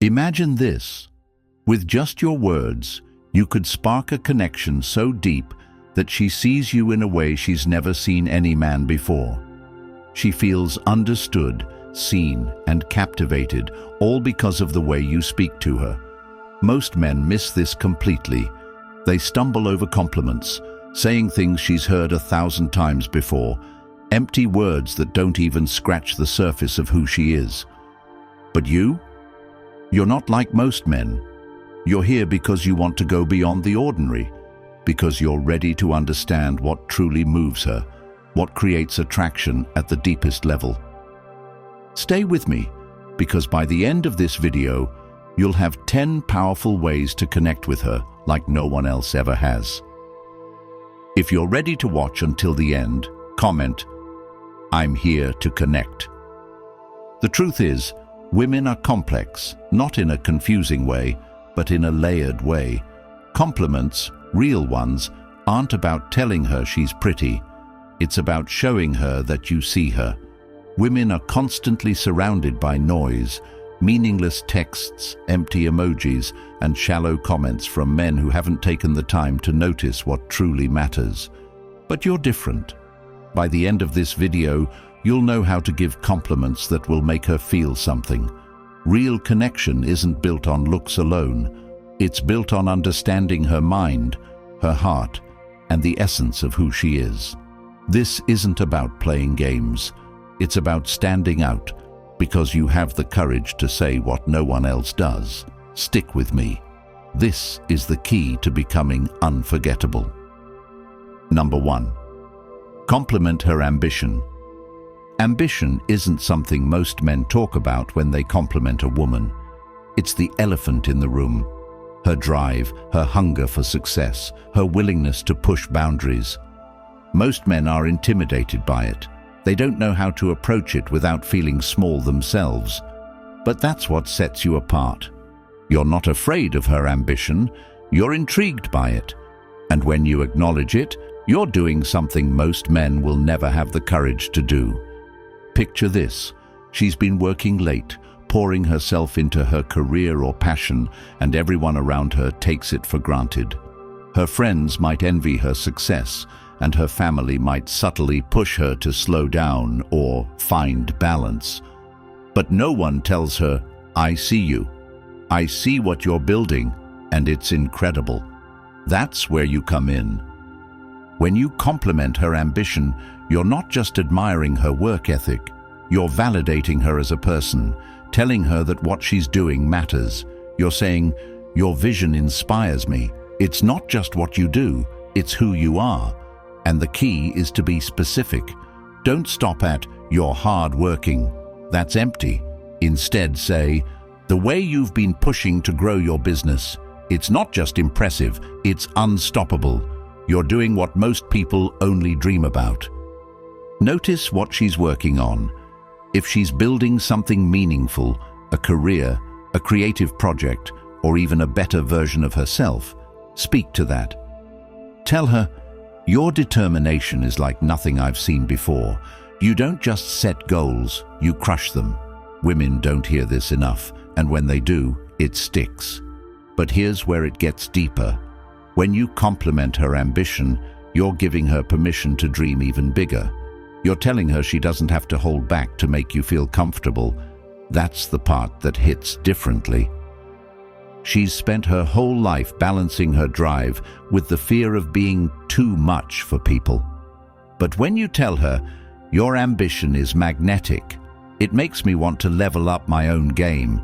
Imagine this. With just your words, you could spark a connection so deep that she sees you in a way she's never seen any man before. She feels understood, seen, and captivated, all because of the way you speak to her. Most men miss this completely. They stumble over compliments, saying things she's heard 1,000 times before, empty words that don't even scratch the surface of who she is. But you're not like most men. You're here because you want to go beyond the ordinary, because you're ready to understand what truly moves her, what creates attraction at the deepest level. Stay with me, because by the end of this video, you'll have 10 powerful ways to connect with her like no one else ever has. If you're ready to watch until the end, comment, "I'm here to connect." The truth is, women are complex, not in a confusing way, but in a layered way. Compliments, real ones, aren't about telling her she's pretty. It's about showing her that you see her. Women are constantly surrounded by noise, meaningless texts, empty emojis, and shallow comments from men who haven't taken the time to notice what truly matters. But you're different. By the end of this video, you'll know how to give compliments that will make her feel something. Real connection isn't built on looks alone. It's built on understanding her mind, her heart, and the essence of who she is. This isn't about playing games. It's about standing out, because you have the courage to say what no one else does. Stick with me. This is the key to becoming unforgettable. Number 1. Compliment her ambition. Ambition isn't something most men talk about when they compliment a woman. It's the elephant in the room. Her drive, her hunger for success, her willingness to push boundaries. Most men are intimidated by it. They don't know how to approach it without feeling small themselves. But that's what sets you apart. You're not afraid of her ambition, you're intrigued by it. And when you acknowledge it, you're doing something most men will never have the courage to do. Picture this. She's been working late, pouring herself into her career or passion, and everyone around her takes it for granted. Her friends might envy her success, and her family might subtly push her to slow down or find balance. But no one tells her, "I see you. I see what you're building, and it's incredible." That's where you come in. When you compliment her ambition, you're not just admiring her work ethic, you're validating her as a person, telling her that what she's doing matters. You're saying, "Your vision inspires me. It's not just what you do, it's who you are." And the key is to be specific. Don't stop at, "You're hard-working." That's empty. Instead say, "The way you've been pushing to grow your business, it's not just impressive, it's unstoppable. You're doing what most people only dream about." Notice what she's working on. If she's building something meaningful, a career, a creative project, or even a better version of herself, speak to that. Tell her, "Your determination is like nothing I've seen before. You don't just set goals, you crush them." Women don't hear this enough, and when they do, it sticks. But here's where it gets deeper. When you compliment her ambition, you're giving her permission to dream even bigger. You're telling her she doesn't have to hold back to make you feel comfortable. That's the part that hits differently. She's spent her whole life balancing her drive with the fear of being too much for people. But when you tell her, "Your ambition is magnetic. It makes me want to level up my own game,"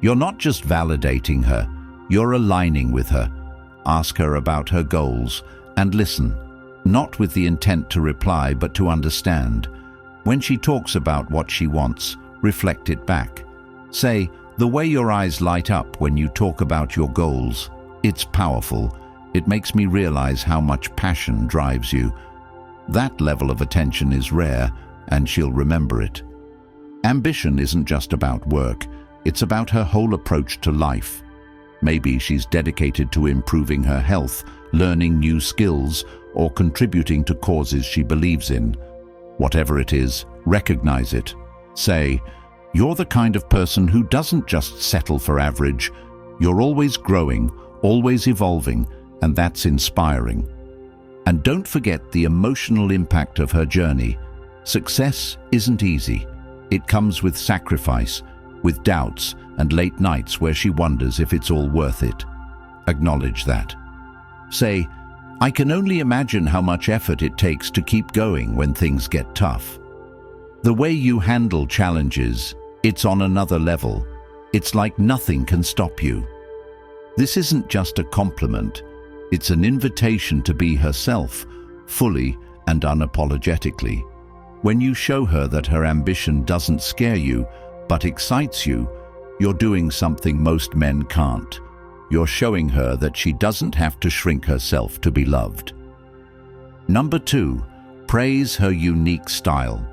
you're not just validating her, you're aligning with her. Ask her about her goals and listen, not with the intent to reply but to understand. When she talks about what she wants, reflect it back. Say, "The way your eyes light up when you talk about your goals, it's powerful. It makes me realize how much passion drives you." That level of attention is rare, and she'll remember it. Ambition isn't just about work, it's about her whole approach to life. Maybe she's dedicated to improving her health, learning new skills, or contributing to causes she believes in. Whatever it is, recognize it. Say, You're the kind of person who doesn't just settle for average. You're always growing, always evolving, and that's inspiring. And don't forget the emotional impact of her journey. Success isn't easy. It comes with sacrifice, with doubts and late nights where she wonders if it's all worth it. Acknowledge that. Say, I can only imagine how much effort it takes to keep going when things get tough. The way you handle challenges, it's on another level. It's like nothing can stop you. This isn't just a compliment. It's an invitation to be herself, fully and unapologetically. When you show her that her ambition doesn't scare you, but excites you, you're doing something most men can't. You're showing her that she doesn't have to shrink herself to be loved. Number 2, praise her unique style.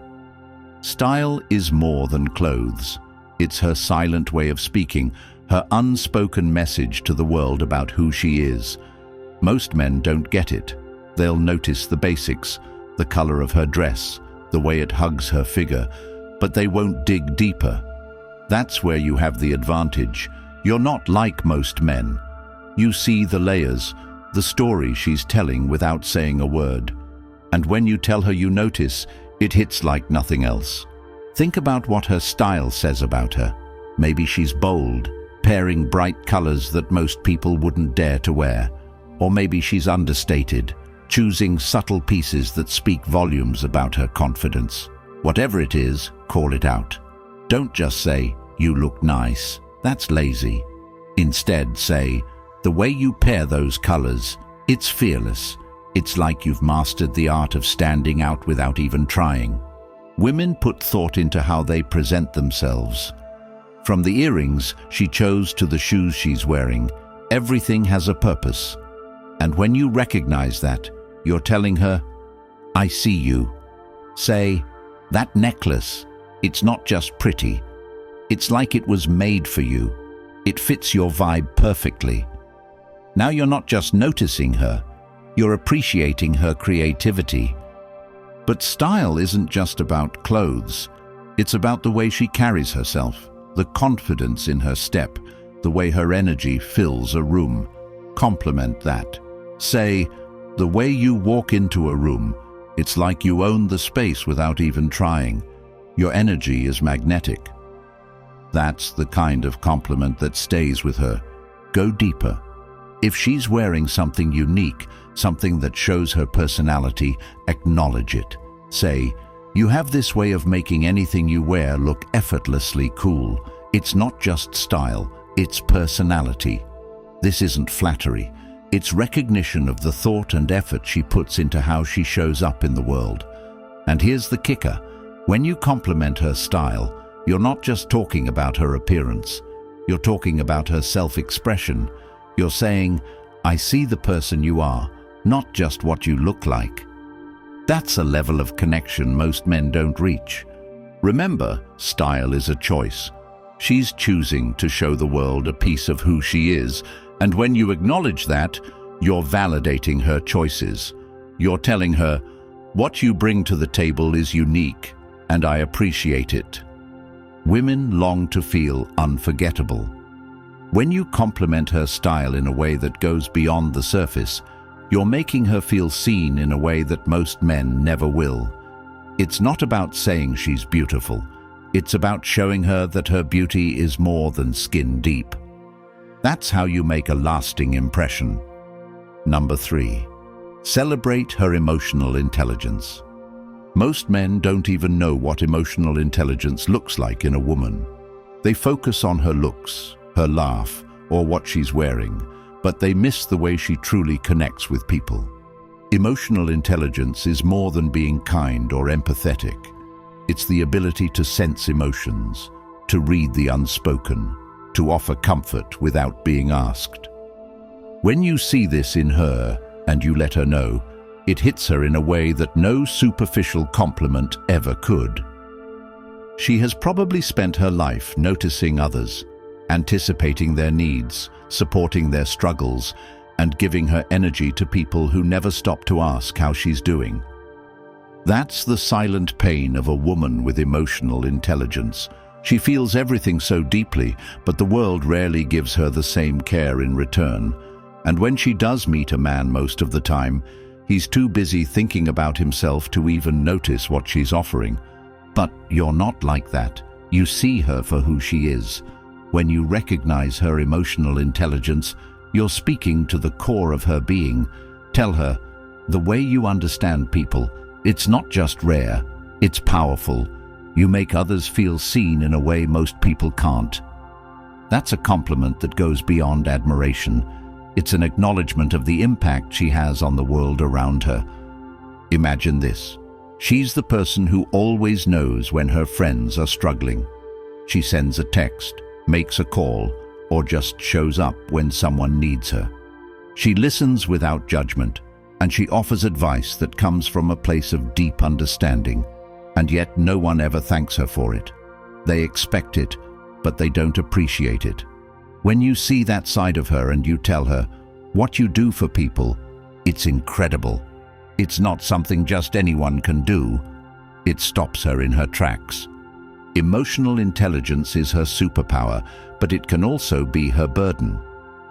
Style is more than clothes. It's her silent way of speaking, her unspoken message to the world about who she is. Most men don't get it. They'll notice the basics, the color of her dress, the way it hugs her figure, but they won't dig deeper. That's where you have the advantage. You're not like most men. You see the layers, the story she's telling without saying a word. And when you tell her you notice, it hits like nothing else. Think about what her style says about her. Maybe she's bold, pairing bright colors that most people wouldn't dare to wear. Or maybe she's understated, choosing subtle pieces that speak volumes about her confidence. Whatever it is, call it out. Don't just say, you look nice. That's lazy. Instead, say, the way you pair those colors, it's fearless. It's like you've mastered the art of standing out without even trying. Women put thought into how they present themselves. From the earrings she chose to the shoes she's wearing, everything has a purpose. And when you recognize that, you're telling her, I see you. Say, that necklace, it's not just pretty. It's like it was made for you. It fits your vibe perfectly. Now you're not just noticing her, you're appreciating her creativity. But style isn't just about clothes. It's about the way she carries herself, the confidence in her step, the way her energy fills a room. Compliment that. Say, the way you walk into a room, it's like you own the space without even trying. Your energy is magnetic. That's the kind of compliment that stays with her. Go deeper. If she's wearing something unique, something that shows her personality, acknowledge it. Say, you have this way of making anything you wear look effortlessly cool. It's not just style, it's personality. This isn't flattery. It's recognition of the thought and effort she puts into how she shows up in the world. And here's the kicker. When you compliment her style, you're not just talking about her appearance. You're talking about her self-expression. You're saying, I see the person you are, not just what you look like. That's a level of connection most men don't reach. Remember, style is a choice. She's choosing to show the world a piece of who she is, and when you acknowledge that, you're validating her choices. You're telling her, what you bring to the table is unique, and I appreciate it. Women long to feel unforgettable. When you compliment her style in a way that goes beyond the surface, you're making her feel seen in a way that most men never will. It's not about saying she's beautiful. It's about showing her that her beauty is more than skin deep. That's how you make a lasting impression. Number 3, celebrate her emotional intelligence. Most men don't even know what emotional intelligence looks like in a woman. They focus on her looks, her laugh, or what she's wearing, but they miss the way she truly connects with people. Emotional intelligence is more than being kind or empathetic. It's the ability to sense emotions, to read the unspoken, to offer comfort without being asked. When you see this in her and you let her know, it hits her in a way that no superficial compliment ever could. She has probably spent her life noticing others, anticipating their needs, supporting their struggles, and giving her energy to people who never stop to ask how she's doing. That's the silent pain of a woman with emotional intelligence. She feels everything so deeply, but the world rarely gives her the same care in return. And when she does meet a man most of the time, he's too busy thinking about himself to even notice what she's offering. But you're not like that. You see her for who she is. When you recognize her emotional intelligence, you're speaking to the core of her being. Tell her, the way you understand people, it's not just rare, it's powerful. You make others feel seen in a way most people can't. That's a compliment that goes beyond admiration. It's an acknowledgement of the impact she has on the world around her. Imagine this. She's the person who always knows when her friends are struggling. She sends a text, makes a call, or just shows up when someone needs her. She listens without judgment, and she offers advice that comes from a place of deep understanding. And yet no one ever thanks her for it. They expect it, but they don't appreciate it. When you see that side of her and you tell her, what you do for people, it's incredible. It's not something just anyone can do. It stops her in her tracks. Emotional intelligence is her superpower, but it can also be her burden.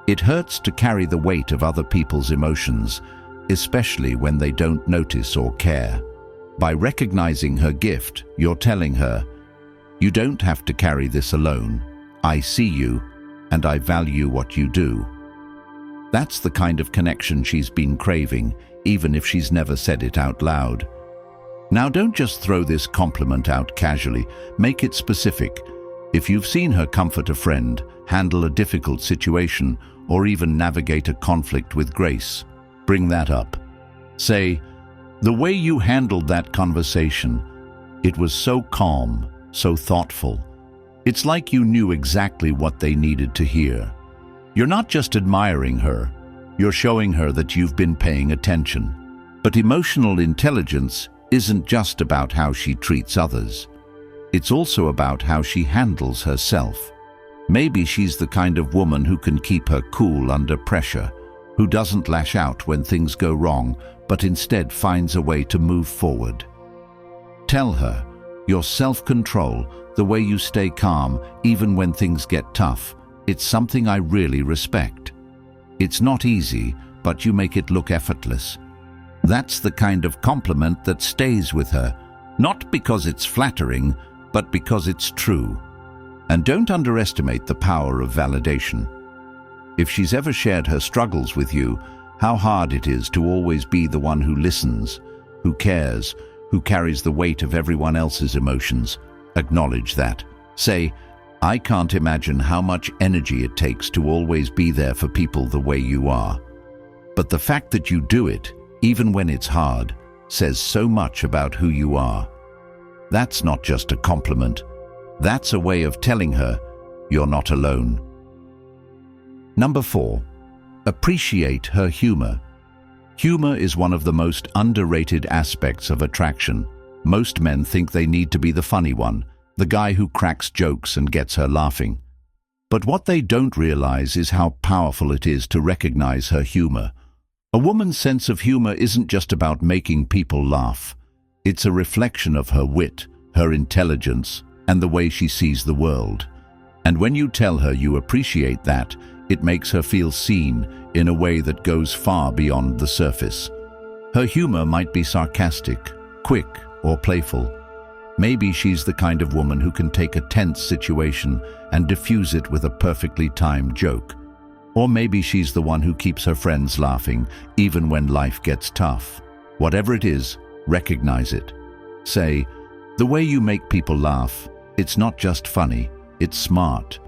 It hurts to carry the weight of other people's emotions, especially when they don't notice or care. By recognizing her gift, you're telling her, you don't have to carry this alone. I see you, and I value what you do. That's the kind of connection she's been craving, even if she's never said it out loud. Now don't just throw this compliment out casually, make it specific. If you've seen her comfort a friend, handle a difficult situation, or even navigate a conflict with grace, bring that up. Say, the way you handled that conversation, it was so calm, so thoughtful. It's like you knew exactly what they needed to hear. You're not just admiring her, you're showing her that you've been paying attention. But emotional intelligence isn't just about how she treats others. It's also about how she handles herself. Maybe she's the kind of woman who can keep her cool under pressure, who doesn't lash out when things go wrong, but instead finds a way to move forward. Tell her, your self-control, the way you stay calm even when things get tough, it's something I really respect. It's not easy, but you make it look effortless. That's the kind of compliment that stays with her, not because it's flattering, but because it's true. And don't underestimate the power of validation. If she's ever shared her struggles with you, how hard it is to always be the one who listens, who cares, who carries the weight of everyone else's emotions, acknowledge that. Say, I can't imagine how much energy it takes to always be there for people the way you are. But the fact that you do it, even when it's hard, says so much about who you are. That's not just a compliment. That's a way of telling her you're not alone. Number 4. Appreciate her humor. Humor is one of the most underrated aspects of attraction. Most men think they need to be the funny one, the guy who cracks jokes and gets her laughing. But what they don't realize is how powerful it is to recognize her humor. A woman's sense of humor isn't just about making people laugh. It's a reflection of her wit, her intelligence, and the way she sees the world. And when you tell her you appreciate that, it makes her feel seen in a way that goes far beyond the surface. Her humor might be sarcastic, quick, or playful. Maybe she's the kind of woman who can take a tense situation and diffuse it with a perfectly timed joke. Or maybe she's the one who keeps her friends laughing, even when life gets tough. Whatever it is, recognize it. Say, the way you make people laugh, it's not just funny, it's smart.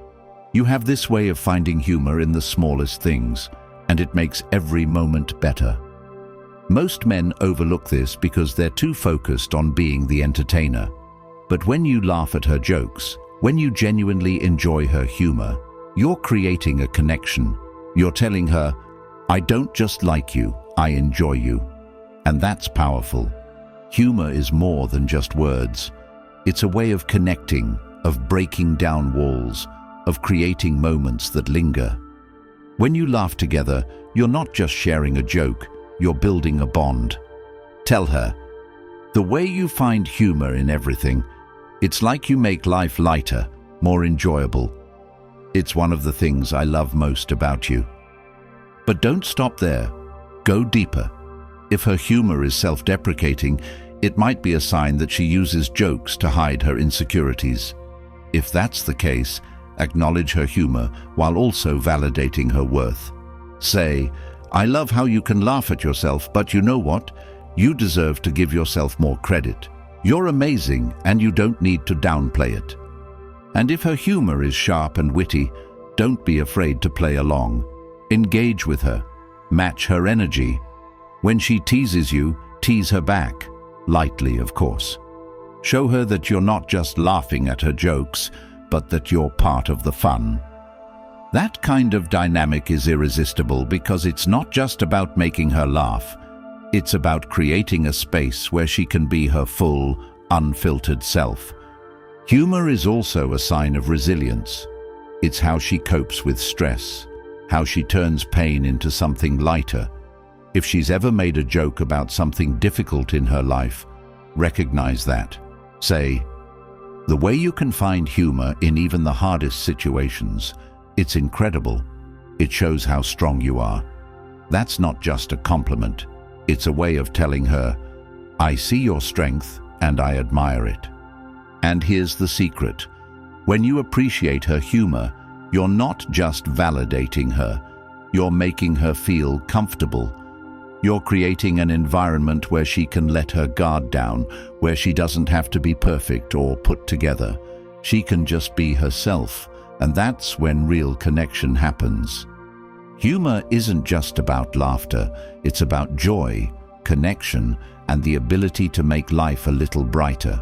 You have this way of finding humor in the smallest things, and it makes every moment better. Most men overlook this because they're too focused on being the entertainer. But when you laugh at her jokes, when you genuinely enjoy her humor, you're creating a connection. You're telling her, I don't just like you, I enjoy you. And that's powerful. Humor is more than just words. It's a way of connecting, of breaking down walls, of creating moments that linger. When you laugh together, you're not just sharing a joke, you're building a bond. Tell her, the way you find humor in everything, it's like you make life lighter, more enjoyable. It's one of the things I love most about you. But don't stop there. Go deeper. If her humor is self-deprecating, it might be a sign that she uses jokes to hide her insecurities. If that's the case, acknowledge her humor while also validating her worth. Say, "I love how you can laugh at yourself, but you know what? You deserve to give yourself more credit. You're amazing and you don't need to downplay it." And if her humor is sharp and witty, don't be afraid to play along. Engage with her. Match her energy. When she teases you, tease her back. Lightly, of course. Show her that you're not just laughing at her jokes, but that you're part of the fun. That kind of dynamic is irresistible because it's not just about making her laugh. It's about creating a space where she can be her full, unfiltered self. Humor is also a sign of resilience. It's how she copes with stress, how she turns pain into something lighter. If she's ever made a joke about something difficult in her life, recognize that. Say, "The way you can find humor in even the hardest situations, it's incredible. It shows how strong you are." That's not just a compliment. It's a way of telling her, "I see your strength and I admire it." And here's the secret. When you appreciate her humor, you're not just validating her, you're making her feel comfortable. You're creating an environment where she can let her guard down, where she doesn't have to be perfect or put together. She can just be herself, and that's when real connection happens. Humor isn't just about laughter, it's about joy, connection, and the ability to make life a little brighter.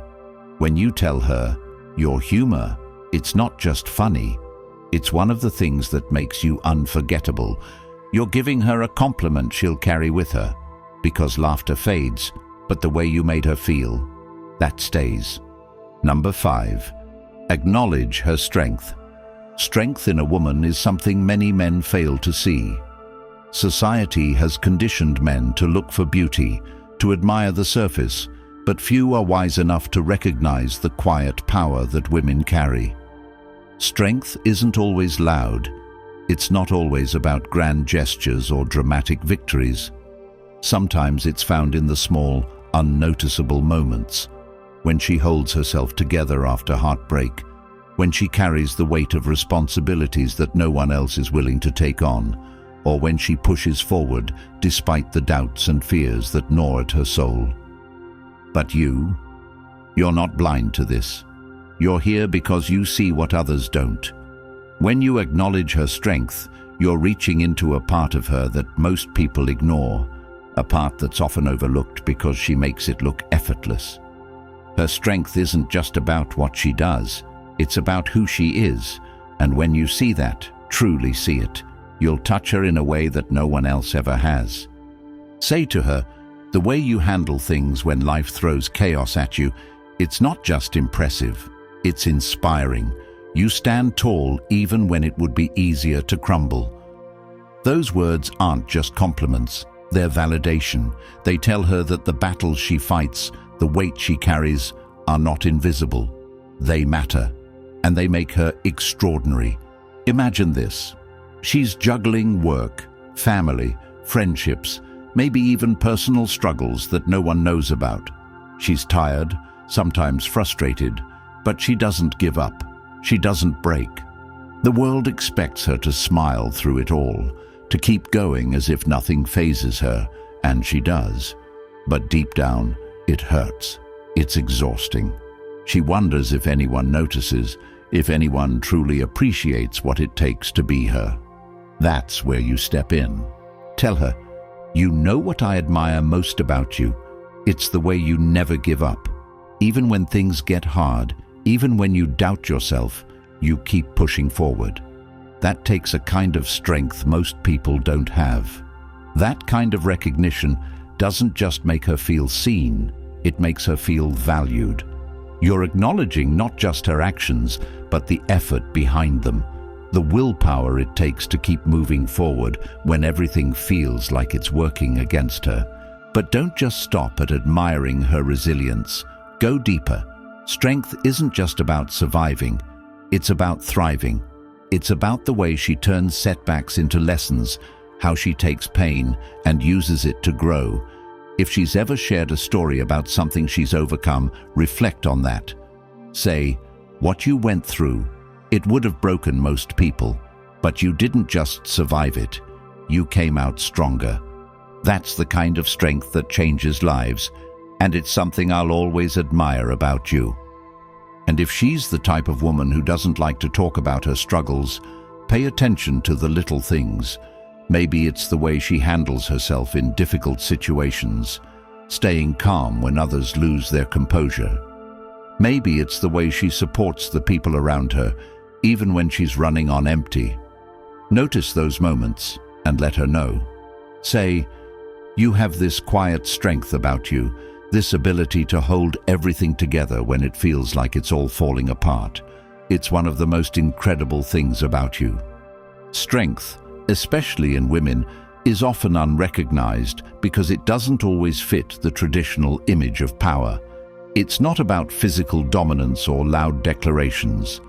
When you tell her, "Your humor, it's not just funny, it's one of the things that makes you unforgettable," you're giving her a compliment she'll carry with her, because laughter fades, but the way you made her feel, that stays. Number 5, acknowledge her strength. Strength in a woman is something many men fail to see. Society has conditioned men to look for beauty, to admire the surface, but few are wise enough to recognize the quiet power that women carry. Strength isn't always loud. It's not always about grand gestures or dramatic victories. Sometimes it's found in the small, unnoticeable moments. When she holds herself together after heartbreak, when she carries the weight of responsibilities that no one else is willing to take on, or when she pushes forward despite the doubts and fears that gnaw at her soul. But you're not blind to this. You're here because you see what others don't. When you acknowledge her strength, you're reaching into a part of her that most people ignore, a part that's often overlooked because she makes it look effortless. Her strength isn't just about what she does, it's about who she is, and when you see that, truly see it, you'll touch her in a way that no one else ever has. Say to her, "The way you handle things when life throws chaos at you, it's not just impressive, it's inspiring. You stand tall even when it would be easier to crumble." Those words aren't just compliments, they're validation. They tell her that the battles she fights, the weight she carries, are not invisible. They matter, and they make her extraordinary. Imagine this. She's juggling work, family, friendships, maybe even personal struggles that no one knows about. She's tired, sometimes frustrated, but she doesn't give up. She doesn't break. The world expects her to smile through it all, to keep going as if nothing phases her, and she does. But deep down, it hurts. It's exhausting. She wonders if anyone notices, if anyone truly appreciates what it takes to be her. That's where you step in. Tell her, "You know what I admire most about you? It's the way you never give up. Even when things get hard, even when you doubt yourself, you keep pushing forward." That takes a kind of strength most people don't have. That kind of recognition doesn't just make her feel seen, it makes her feel valued. You're acknowledging not just her actions, but the effort behind them, the willpower it takes to keep moving forward when everything feels like it's working against her. But don't just stop at admiring her resilience. Go deeper. Strength isn't just about surviving. It's about thriving. It's about the way she turns setbacks into lessons, how she takes pain and uses it to grow. If she's ever shared a story about something she's overcome, reflect on that. Say, what you went through, it would have broken most people, but you didn't just survive it. You came out stronger. That's the kind of strength that changes lives, and it's something I'll always admire about you. And if she's the type of woman who doesn't like to talk about her struggles, pay attention to the little things. Maybe it's the way she handles herself in difficult situations, staying calm when others lose their composure. Maybe it's the way she supports the people around her, even when she's running on empty. Notice those moments and let her know. Say, you have this quiet strength about you, this ability to hold everything together when it feels like it's all falling apart. It's one of the most incredible things about you. Strength, especially in women, is often unrecognized because it doesn't always fit the traditional image of power. It's not about physical dominance or loud declarations.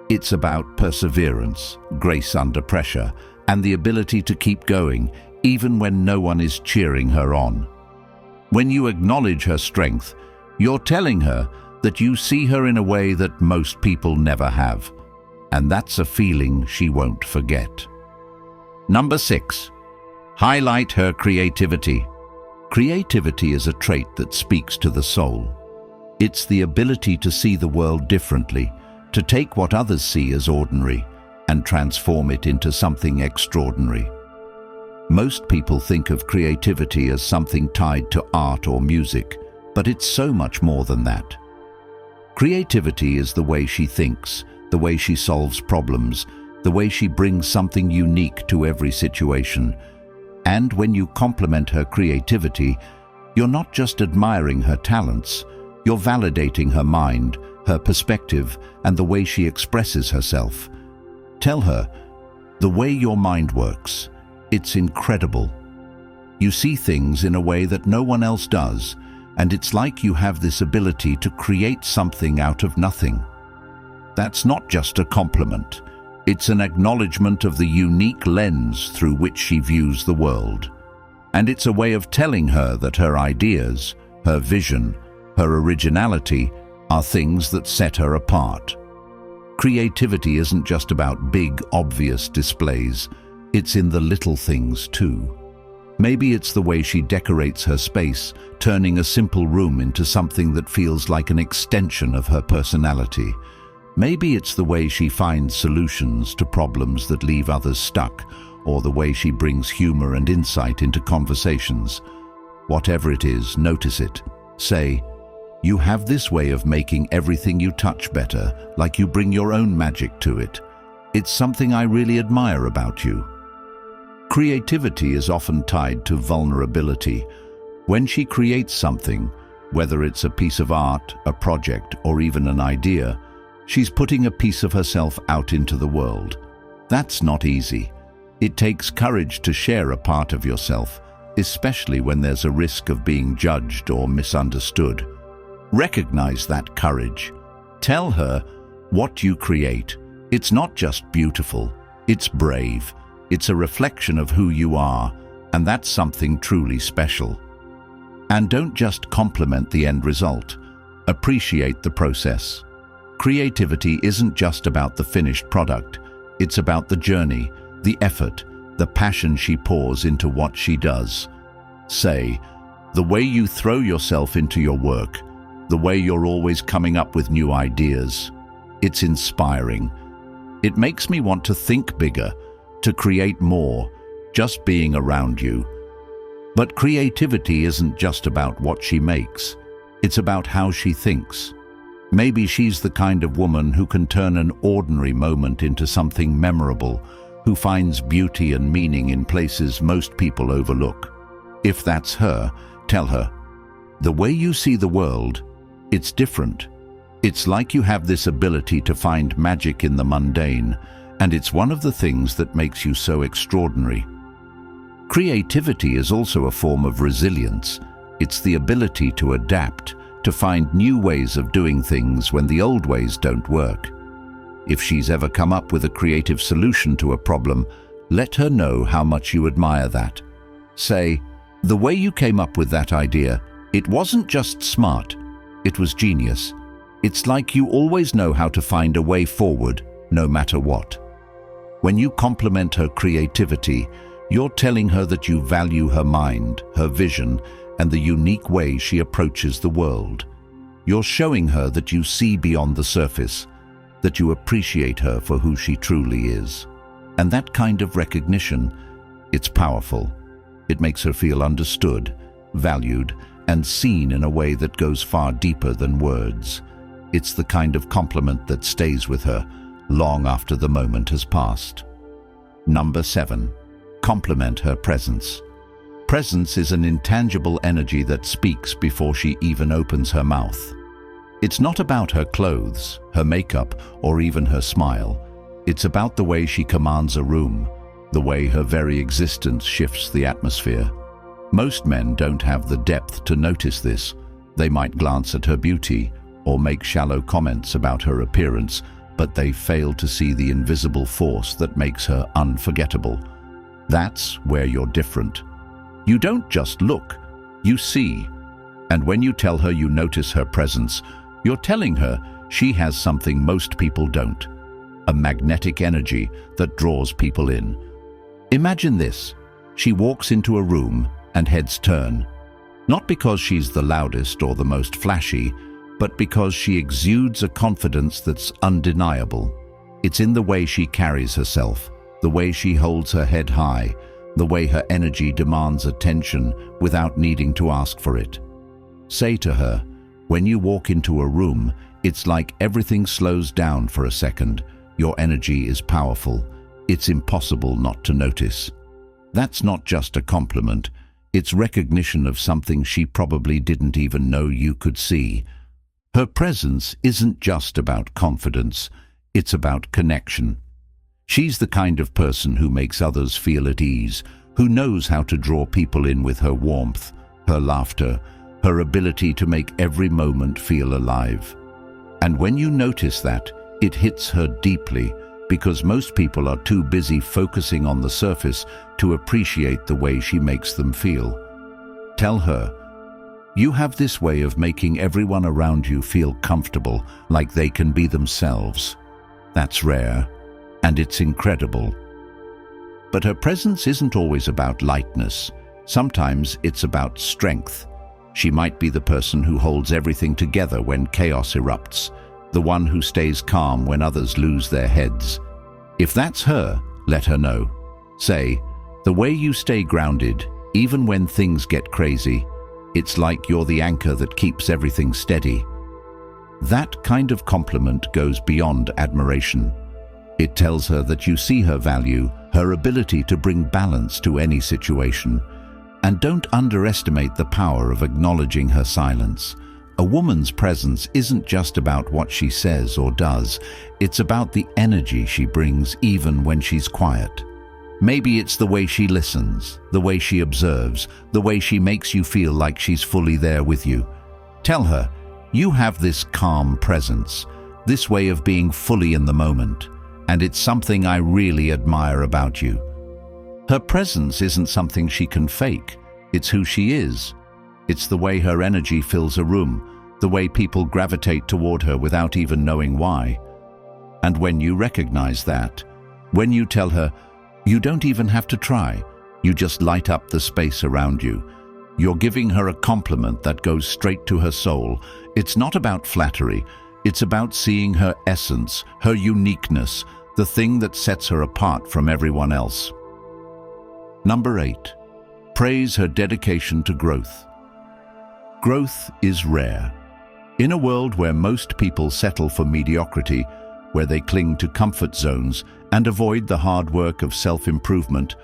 It's about perseverance, grace under pressure, and the ability to keep going even when no one is cheering her on. When you acknowledge her strength, you're telling her that you see her in a way that most people never have. And that's a feeling she won't forget. Number 6. Highlight her creativity. Creativity is a trait that speaks to the soul. It's the ability to see the world differently, to take what others see as ordinary and transform it into something extraordinary. Most people think of creativity as something tied to art or music, but it's so much more than that. Creativity is the way she thinks, the way she solves problems, the way she brings something unique to every situation. And when you compliment her creativity, you're not just admiring her talents, you're validating her mind, her perspective, and the way she expresses herself. Tell her, the way your mind works, it's incredible. You see things in a way that no one else does, and it's like you have this ability to create something out of nothing. That's not just a compliment. It's an acknowledgement of the unique lens through which she views the world. And it's a way of telling her that her ideas, her vision, her originality are things that set her apart. Creativity isn't just about big, obvious displays. It's in the little things too. Maybe it's the way she decorates her space, turning a simple room into something that feels like an extension of her personality. Maybe it's the way she finds solutions to problems that leave others stuck, or the way she brings humor and insight into conversations. Whatever it is, notice it. Say, you have this way of making everything you touch better, like you bring your own magic to it. It's something I really admire about you. Creativity is often tied to vulnerability. When she creates something, whether it's a piece of art, a project, or even an idea, she's putting a piece of herself out into the world. That's not easy. It takes courage to share a part of yourself, especially when there's a risk of being judged or misunderstood. Recognize that courage. Tell her what you create. It's not just beautiful, it's brave. It's a reflection of who you are, and that's something truly special. And don't just compliment the end result. Appreciate the process. Creativity isn't just about the finished product. It's about the journey, the effort, the passion she pours into what she does. Say, the way you throw yourself into your work, the way you're always coming up with new ideas. It's inspiring. It makes me want to think bigger, to create more, just being around you. But creativity isn't just about what she makes. It's about how she thinks. Maybe she's the kind of woman who can turn an ordinary moment into something memorable, who finds beauty and meaning in places most people overlook. If that's her, tell her, the way you see the world, it's different. It's like you have this ability to find magic in the mundane, and it's one of the things that makes you so extraordinary. Creativity is also a form of resilience. It's the ability to adapt, to find new ways of doing things when the old ways don't work. If she's ever come up with a creative solution to a problem, let her know how much you admire that. Say, "The way you came up with that idea, it wasn't just smart, it was genius. It's like you always know how to find a way forward, no matter what." When you compliment her creativity, you're telling her that you value her mind, her vision, and the unique way she approaches the world. You're showing her that you see beyond the surface, that you appreciate her for who she truly is. And that kind of recognition, it's powerful. It makes her feel understood, valued, and seen in a way that goes far deeper than words. It's the kind of compliment that stays with her long after the moment has passed. Number 7. Compliment her presence. Presence is an intangible energy that speaks before she even opens her mouth. It's not about her clothes, her makeup, or even her smile. It's about the way she commands a room, the way her very existence shifts the atmosphere. Most men don't have the depth to notice this. They might glance at her beauty or make shallow comments about her appearance, but they fail to see the invisible force that makes her unforgettable. That's where you're different. You don't just look, you see. And when you tell her you notice her presence, you're telling her she has something most people don't. A magnetic energy that draws people in. Imagine this. She walks into a room and heads turn. Not because she's the loudest or the most flashy, but because she exudes a confidence that's undeniable. It's in the way she carries herself, the way she holds her head high, the way her energy demands attention without needing to ask for it. Say to her, when you walk into a room, it's like everything slows down for a second. Your energy is powerful. It's impossible not to notice. That's not just a compliment. It's recognition of something she probably didn't even know you could see. Her presence isn't just about confidence. It's about connection. She's the kind of person who makes others feel at ease, who knows how to draw people in with her warmth, her laughter, her ability to make every moment feel alive. And when you notice that, it hits her deeply, because most people are too busy focusing on the surface to appreciate the way she makes them feel. Tell her, you have this way of making everyone around you feel comfortable, like they can be themselves. That's rare, and it's incredible. But her presence isn't always about lightness. Sometimes it's about strength. She might be the person who holds everything together when chaos erupts, the one who stays calm when others lose their heads. If that's her, let her know. Say, the way you stay grounded, even when things get crazy, it's like you're the anchor that keeps everything steady. That kind of compliment goes beyond admiration. It tells her that you see her value, her ability to bring balance to any situation. And don't underestimate the power of acknowledging her silence. A woman's presence isn't just about what she says or does. It's about the energy she brings even when she's quiet. Maybe it's the way she listens, the way she observes, the way she makes you feel like she's fully there with you. Tell her, you have this calm presence, this way of being fully in the moment, and it's something I really admire about you. Her presence isn't something she can fake. It's who she is. It's the way her energy fills a room, the way people gravitate toward her without even knowing why. And when you recognize that, when you tell her, you don't even have to try, you just light up the space around you, you're giving her a compliment that goes straight to her soul. It's not about flattery. It's about seeing her essence, her uniqueness, the thing that sets her apart from everyone else. Number 8. Praise her dedication to growth. Growth is rare. In a world where most people settle for mediocrity, where they cling to comfort zones and avoid the hard work of self-improvement,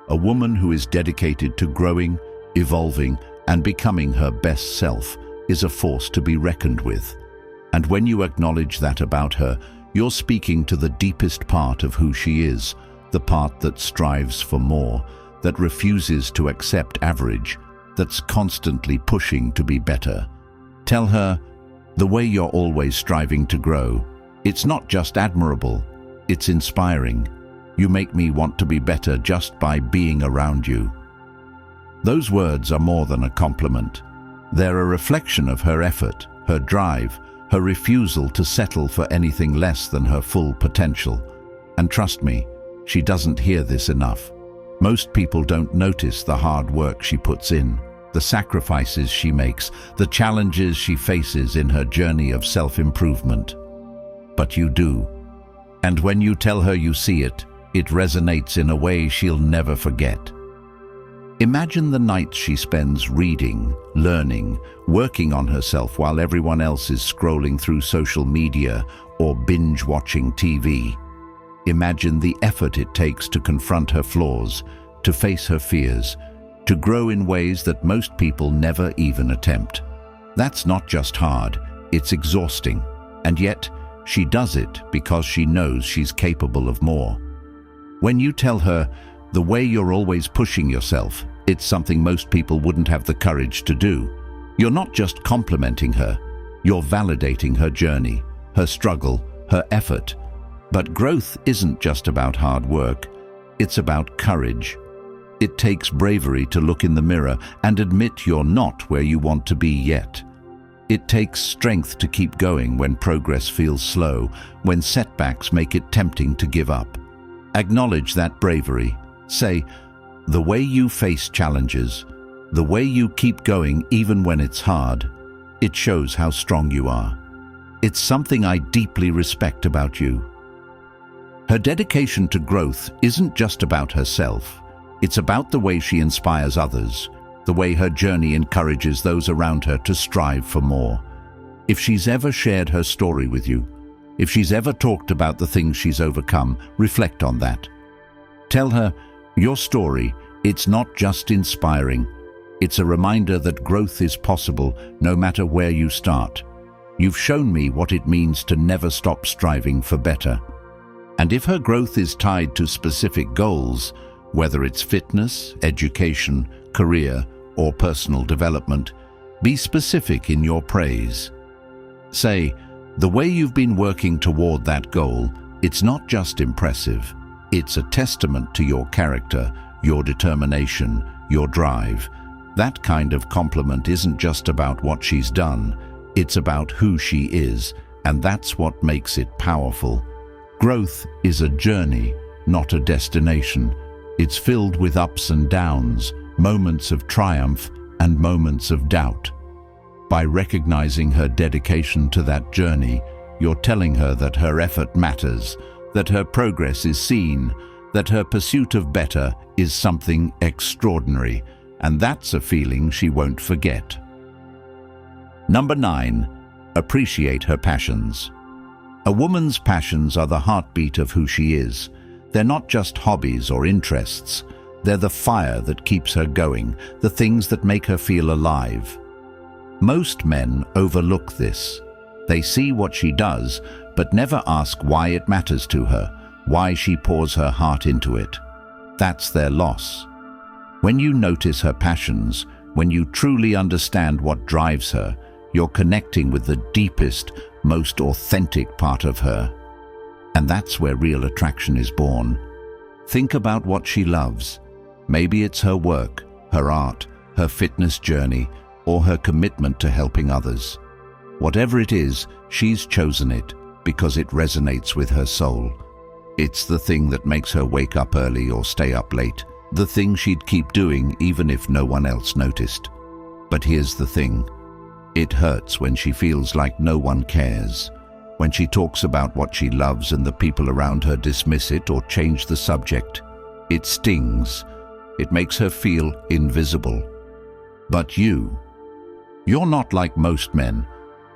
a woman who is dedicated to growing, evolving, and becoming her best self is a force to be reckoned with. And when you acknowledge that about her, you're speaking to the deepest part of who she is, the part that strives for more, that refuses to accept average, that's constantly pushing to be better. Tell her, the way you're always striving to grow, It's not just admirable, it's inspiring. You make me want to be better just by being around you. Those words are more than a compliment. They're a reflection of her effort, her drive, her refusal to settle for anything less than her full potential. And trust me, she doesn't hear this enough. Most people don't notice the hard work she puts in, the sacrifices she makes, the challenges she faces in her journey of self-improvement. But you do. And when you tell her you see it, it resonates in a way she'll never forget. Imagine the nights she spends reading, learning, working on herself while everyone else is scrolling through social media or binge-watching TV. Imagine the effort it takes to confront her flaws, to face her fears, to grow in ways that most people never even attempt. That's not just hard, it's exhausting. And yet, she does it because she knows she's capable of more. When you tell her, the way you're always pushing yourself, it's something most people wouldn't have the courage to do. You're not just complimenting her, you're validating her journey, her struggle, her effort. But growth isn't just about hard work, it's about courage. It takes bravery to look in the mirror and admit you're not where you want to be yet. It takes strength to keep going when progress feels slow, when setbacks make it tempting to give up. Acknowledge that bravery. Say, the way you face challenges, the way you keep going even when it's hard, it shows how strong you are. It's something I deeply respect about you. Her dedication to growth isn't just about herself. It's about the way she inspires others, the way her journey encourages those around her to strive for more. If she's ever shared her story with you, if she's ever talked about the things she's overcome, reflect on that. Tell her, your story, it's not just inspiring. It's a reminder that growth is possible no matter where you start. You've shown me what it means to never stop striving for better. And if her growth is tied to specific goals, whether it's fitness, education, career, or personal development, be specific in your praise. Say, the way you've been working toward that goal, it's not just impressive, it's a testament to your character, your determination, your drive. That kind of compliment isn't just about what she's done, it's about who she is, and that's what makes it powerful. Growth is a journey, not a destination. It's filled with ups and downs, moments of triumph and moments of doubt. By recognizing her dedication to that journey, you're telling her that her effort matters, that her progress is seen, that her pursuit of better is something extraordinary, and that's a feeling she won't forget. Number 9, appreciate her passions. A woman's passions are the heartbeat of who she is. They're not just hobbies or interests. They're the fire that keeps her going, the things that make her feel alive. Most men overlook this. They see what she does, but never ask why it matters to her, why she pours her heart into it. That's their loss. When you notice her passions, when you truly understand what drives her, you're connecting with the deepest, most authentic part of her. And that's where real attraction is born. Think about what she loves. Maybe it's her work, her art, her fitness journey, or her commitment to helping others. Whatever it is, she's chosen it because it resonates with her soul. It's the thing that makes her wake up early or stay up late, the thing she'd keep doing even if no one else noticed. But here's the thing. It hurts when she feels like no one cares. When she talks about what she loves and the people around her dismiss it or change the subject. It stings. It makes her feel invisible. But you're not like most men.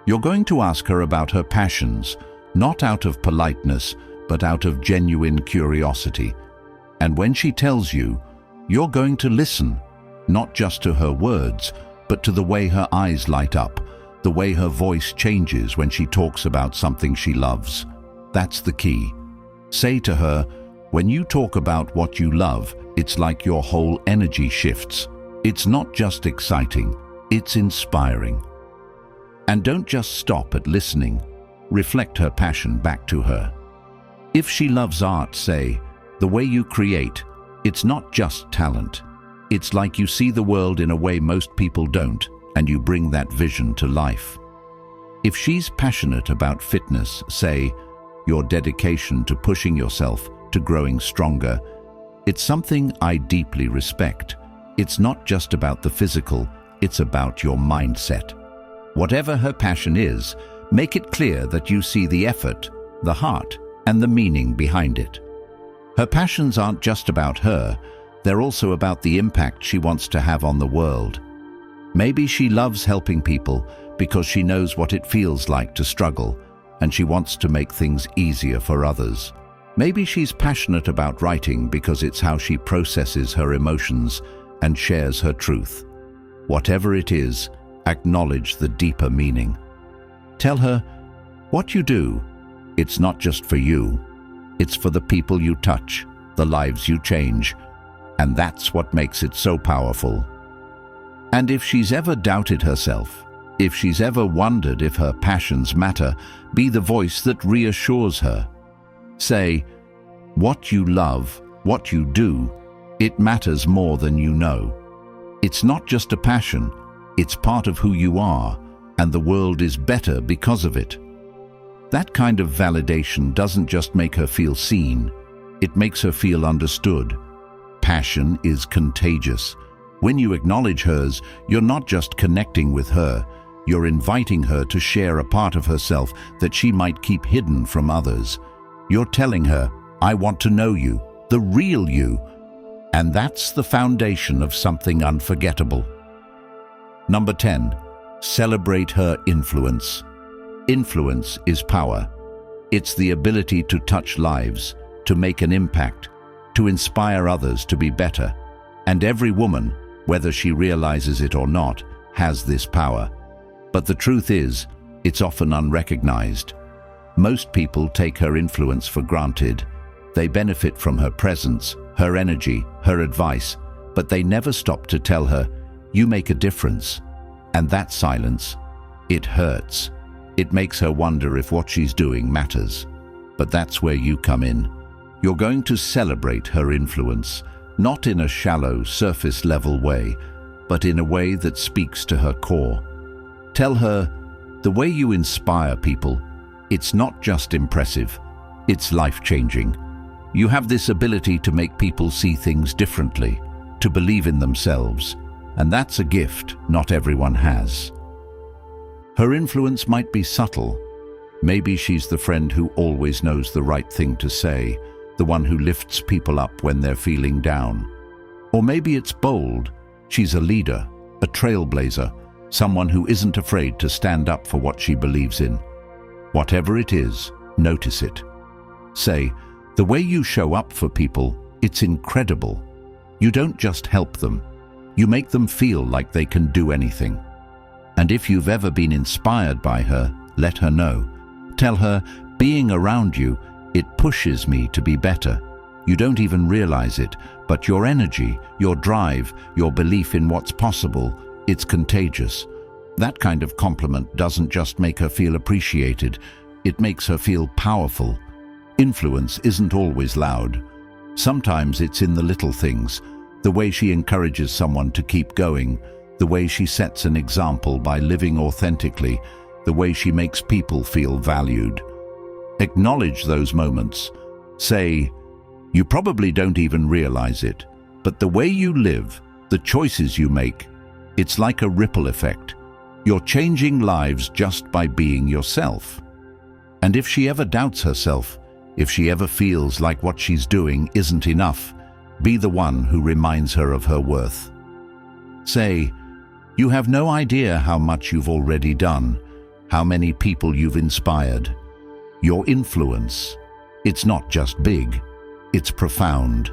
You're going to ask her about her passions, not out of politeness, but out of genuine curiosity. And when she tells you, you're going to listen, not just to her words, but to the way her eyes light up, the way her voice changes when she talks about something she loves. That's the key. Say to her, when you talk about what you love, it's like your whole energy shifts. It's not just exciting, it's inspiring. And don't just stop at listening. reflect her passion back to her. If she loves art, say, the way you create, it's not just talent. It's like you see the world in a way most people don't, and you bring that vision to life. If she's passionate about fitness, say, your dedication to pushing yourself, to growing stronger, it's something I deeply respect. It's not just about the physical, it's about your mindset. Whatever her passion is, make it clear that you see the effort, the heart, and the meaning behind it. Her passions aren't just about her, they're also about the impact she wants to have on the world. Maybe she loves helping people because she knows what it feels like to struggle, and she wants to make things easier for others. Maybe she's passionate about writing because it's how she processes her emotions and shares her truth. Whatever it is, acknowledge the deeper meaning. Tell her, what you do, it's not just for you. It's for the people you touch, the lives you change, and that's what makes it so powerful. And if she's ever doubted herself, if she's ever wondered if her passions matter, be the voice that reassures her. Say, what you love, what you do, it matters more than you know. It's not just a passion, it's part of who you are, and the world is better because of it. That kind of validation doesn't just make her feel seen, it makes her feel understood. Passion is contagious. When you acknowledge hers, you're not just connecting with her, you're inviting her to share a part of herself that she might keep hidden from others. You're telling her, I want to know you, the real you. And that's the foundation of something unforgettable. Number 10, celebrate her influence. Influence is power. It's the ability to touch lives, to make an impact, to inspire others to be better. And every woman, whether she realizes it or not, has this power. But the truth is, it's often unrecognized. Most people take her influence for granted. They benefit from her presence, her energy, her advice, but they never stop to tell her, you make a difference. And that silence, it hurts. It makes her wonder if what she's doing matters. But that's where you come in. You're going to celebrate her influence, not in a shallow, surface-level way, but in a way that speaks to her core. Tell her, the way you inspire people, it's not just impressive, it's life-changing. You have this ability to make people see things differently, to believe in themselves, and that's a gift not everyone has. Her influence might be subtle. Maybe she's the friend who always knows the right thing to say, the one who lifts people up when they're feeling down. Or maybe it's bold. She's a leader, a trailblazer, someone who isn't afraid to stand up for what she believes in. Whatever it is, notice it. Say, the way you show up for people, it's incredible. You don't just help them, you make them feel like they can do anything. And if you've ever been inspired by her, let her know. Tell her, being around you, it pushes me to be better. You don't even realize it, but your energy, your drive, your belief in what's possible, it's contagious. That kind of compliment doesn't just make her feel appreciated, it makes her feel powerful. Influence isn't always loud. Sometimes it's in the little things, the way she encourages someone to keep going, the way she sets an example by living authentically, the way she makes people feel valued. Acknowledge those moments. Say, you probably don't even realize it, but the way you live, the choices you make, it's like a ripple effect. You're changing lives just by being yourself. And if she ever doubts herself, if she ever feels like what she's doing isn't enough, be the one who reminds her of her worth. Say, you have no idea how much you've already done, how many people you've inspired. Your influence, it's not just big, it's profound.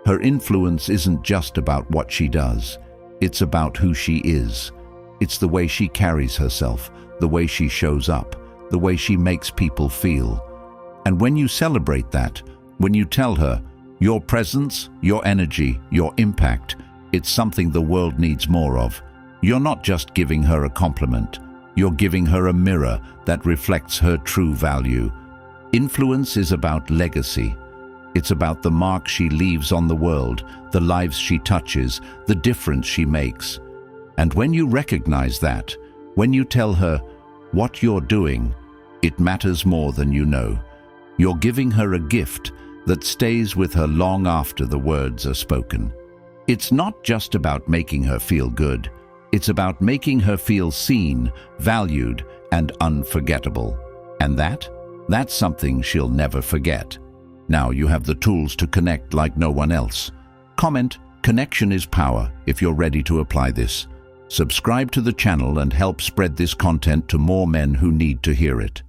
Her influence isn't just about what she does, it's about who she is. It's the way she carries herself, the way she shows up, the way she makes people feel. And when you celebrate that, when you tell her, your presence, your energy, your impact, it's something the world needs more of, you're not just giving her a compliment, You're giving her a mirror that reflects her true value. Influence is about legacy. It's about the mark she leaves on the world, the lives she touches, the difference she makes. And when you recognize that, when you tell her what you're doing, it matters more than you know. You're giving her a gift that stays with her long after the words are spoken. It's not just about making her feel good. It's about making her feel seen, valued, and unforgettable. And that's something she'll never forget. Now you have the tools to connect like no one else. Comment, "Connection is power," if you're ready to apply this. Subscribe to the channel and help spread this content to more men who need to hear it.